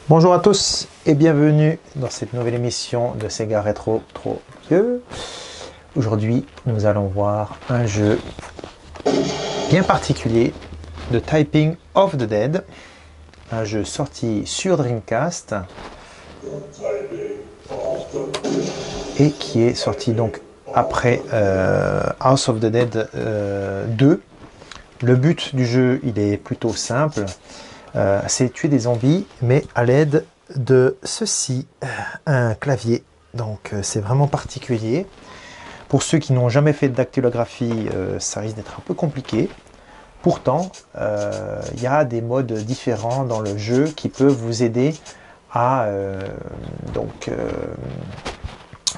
Bonjour à tous et bienvenue dans cette nouvelle émission de Sega Retro Trop Vieux. Aujourd'hui, nous allons voir un jeu bien particulier de Typing of the Dead, un jeu sorti sur Dreamcast et qui est sorti donc après House of the Dead 2. Le but du jeu, il est plutôt simple. C'est tuer des zombies, mais à l'aide de ceci, un clavier. Donc c'est vraiment particulier. Pour ceux qui n'ont jamais fait de dactylographie, ça risque d'être un peu compliqué. Pourtant, il y a des modes différents dans le jeu qui peuvent vous aider à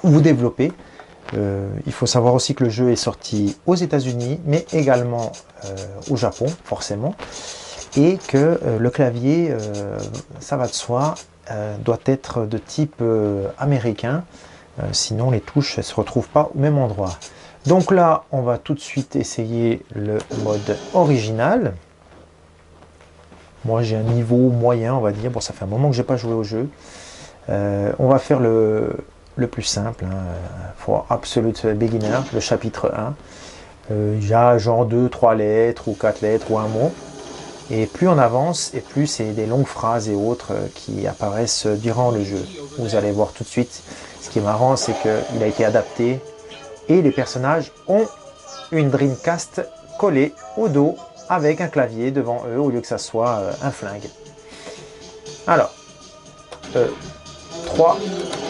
vous développer. Il faut savoir aussi que le jeu est sorti aux États-Unis, mais également au Japon, forcément. Et que le clavier, ça va de soi, doit être de type américain, sinon les touches ne se retrouvent pas au même endroit. Donc là, on va tout de suite essayer le mode original. Moi j'ai un niveau moyen, on va dire. Bon, ça fait un moment que j'ai pas joué au jeu. On va faire le plus simple, for Absolute Beginner, le chapitre 1. Il y a genre 2, 3 lettres ou 4 lettres ou un mot. Et plus on avance, et plus c'est des longues phrases et autres qui apparaissent durant le jeu. Vous allez voir tout de suite. Ce qui est marrant, c'est qu'il a été adapté et les personnages ont une Dreamcast collée au dos avec un clavier devant eux au lieu que ça soit un flingue. Alors, 3,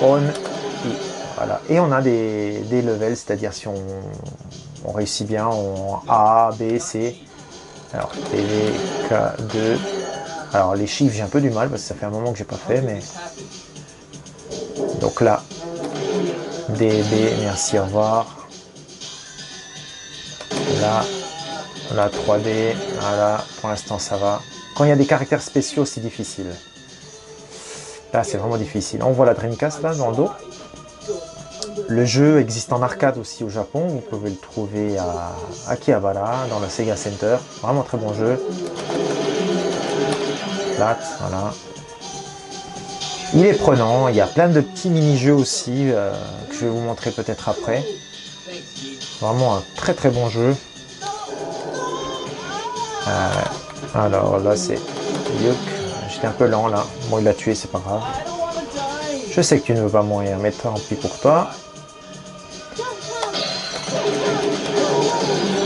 on, I. Voilà. Et on a des levels, c'est-à-dire si on réussit bien en A, B, C. Alors, TV, K2. Alors, les chiffres, j'ai un peu du mal parce que ça fait un moment que j'ai pas fait, mais. Donc là, DB, merci, au revoir. Là, la 3D, voilà, pour l'instant ça va. Quand il y a des caractères spéciaux, c'est difficile. Là, c'est vraiment difficile. On voit la Dreamcast là, dans le dos. Le jeu existe en arcade aussi au Japon, vous pouvez le trouver à Akihabara, dans le Sega Center, vraiment très bon jeu. Flat, voilà. Il est prenant, il y a plein de petits mini-jeux aussi, que je vais vous montrer peut-être après. Vraiment un très très bon jeu. Alors là c'est Yuk, j'étais un peu lent là, bon il l'a tué, c'est pas grave. Je sais que tu ne veux pas mourir, mais tant pis pour toi.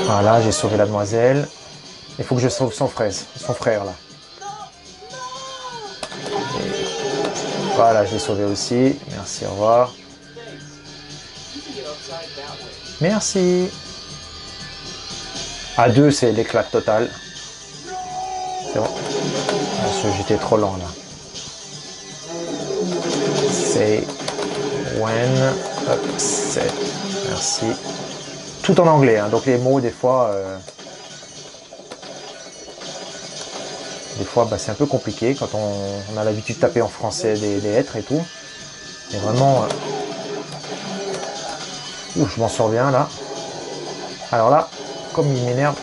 Voilà, j'ai sauvé la demoiselle. Il faut que je sauve son frère là. Et voilà, je l'ai sauvé aussi. Merci, au revoir. Merci. À 2, c'est l'éclat total. C'est bon. J'étais trop lent là. C'est when upset. Merci. Tout en anglais, hein. Donc les mots des fois bah, c'est un peu compliqué quand on a l'habitude de taper en français des lettres et tout. Mais vraiment, je m'en sors bien là. Alors là, comme il m'énerve,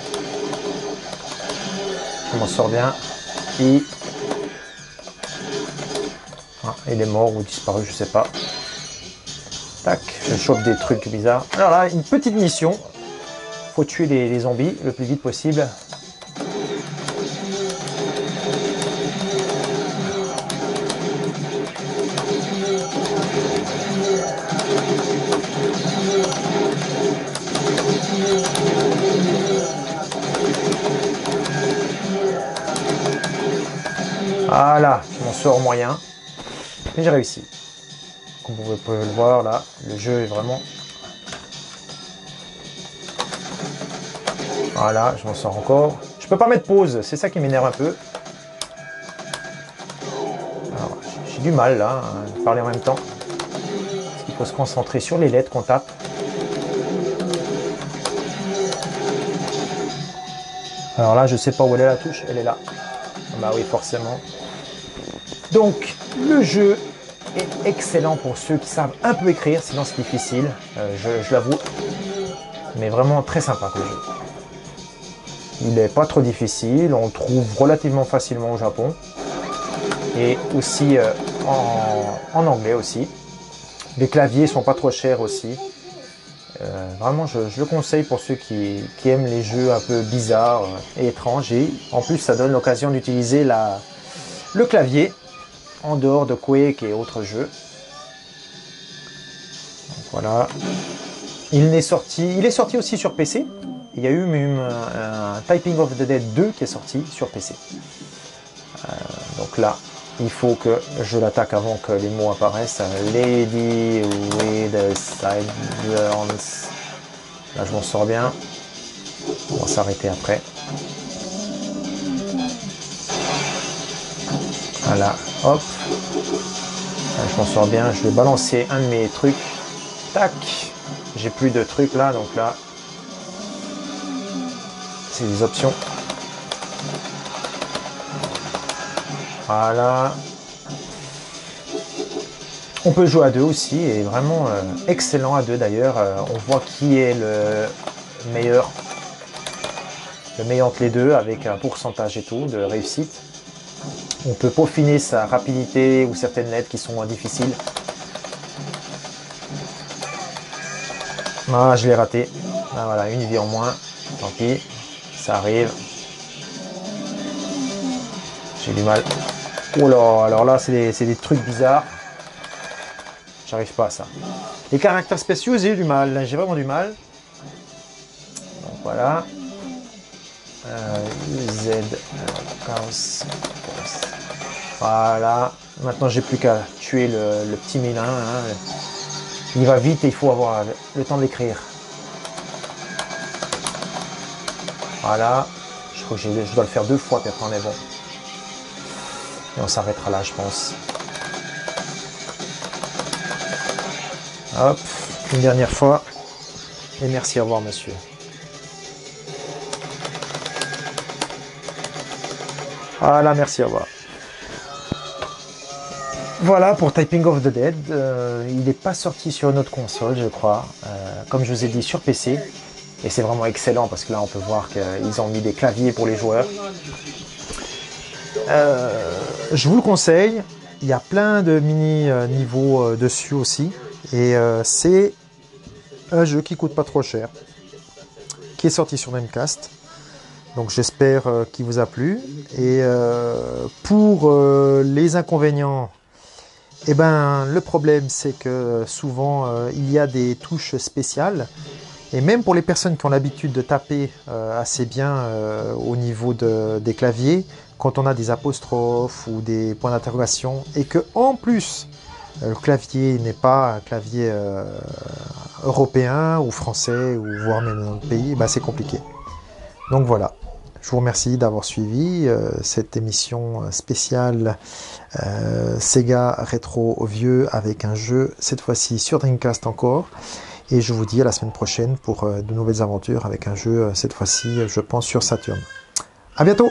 je m'en sors bien. Et il est mort ou disparu, je sais pas. Tac, je chope des trucs bizarres. Alors là, une petite mission. Faut tuer les zombies le plus vite possible. Voilà, je m'en sors moyen. Mais j'ai réussi. Comme vous pouvez le voir là, le jeu est vraiment... Voilà, je m'en sors encore. Je peux pas mettre pause, c'est ça qui m'énerve un peu. Alors, j'ai du mal là, de parler en même temps. Parce qu'il faut se concentrer sur les lettres qu'on tape. Alors là, je sais pas où elle est la touche, elle est là. Bah oui, forcément. Donc, le jeu est excellent pour ceux qui savent un peu écrire, sinon c'est difficile, je l'avoue. Mais vraiment très sympa le jeu. Il n'est pas trop difficile, on le trouve relativement facilement au Japon. et aussi en anglais aussi. Les claviers sont pas trop chers aussi. Vraiment, je le conseille pour ceux qui aiment les jeux un peu bizarres et étranges. Et en plus, ça donne l'occasion d'utiliser le clavier en dehors de Quake et autres jeux. Donc, voilà. Il est sorti aussi sur PC. Il y a eu même un Typing of the Dead 2 qui est sorti sur PC. Donc là, il faut que je l'attaque avant que les mots apparaissent. Lady with the sideburns. Là, je m'en sors bien. On va s'arrêter après. Voilà, hop. Là, je m'en sors bien. Je vais balancer un de mes trucs. Tac. J'ai plus de trucs là, donc là, c'est des options. Voilà. On peut jouer à deux aussi, et vraiment excellent à deux d'ailleurs. On voit qui est le meilleur entre les deux, avec un pourcentage et tout de réussite. On peut peaufiner sa rapidité ou certaines lettres qui sont difficiles. Ah, je l'ai raté. Ah, voilà, une vie en moins. Tant pis, ça arrive. J'ai du mal. Oh là, alors là, c'est des trucs bizarres. J'arrive pas à ça. Les caractères spéciaux, j'ai eu du mal. J'ai vraiment du mal. Donc voilà. Z. Chaos. Voilà. Maintenant, j'ai plus qu'à tuer le petit mélin. Hein. Il va vite et il faut avoir le temps d'écrire. Voilà. Je crois que je dois le faire 2 fois, puis après on est bon. Et on s'arrêtera là, je pense. Hop, une dernière fois. Et merci, au revoir, monsieur. Voilà, merci, au revoir. Voilà pour Typing of the Dead. Il n'est pas sorti sur une autre console, je crois. Comme je vous ai dit, sur PC. Et c'est vraiment excellent parce que là, on peut voir qu'ils ont mis des claviers pour les joueurs. Je vous le conseille. Il y a plein de mini-niveaux dessus aussi. Et c'est un jeu qui coûte pas trop cher. Qui est sorti sur Dreamcast. Donc j'espère qu'il vous a plu. Et pour les inconvénients, eh ben, le problème c'est que souvent il y a des touches spéciales. Et même pour les personnes qui ont l'habitude de taper assez bien au niveau des claviers, quand on a des apostrophes ou des points d'interrogation, et que en plus le clavier n'est pas un clavier européen ou français ou voire même dans le pays, bah, c'est compliqué. Donc voilà, je vous remercie d'avoir suivi cette émission spéciale Sega Rétro Vieux avec un jeu, cette fois-ci sur Dreamcast encore. Et je vous dis à la semaine prochaine pour de nouvelles aventures avec un jeu, cette fois-ci, je pense, sur Saturn. À bientôt!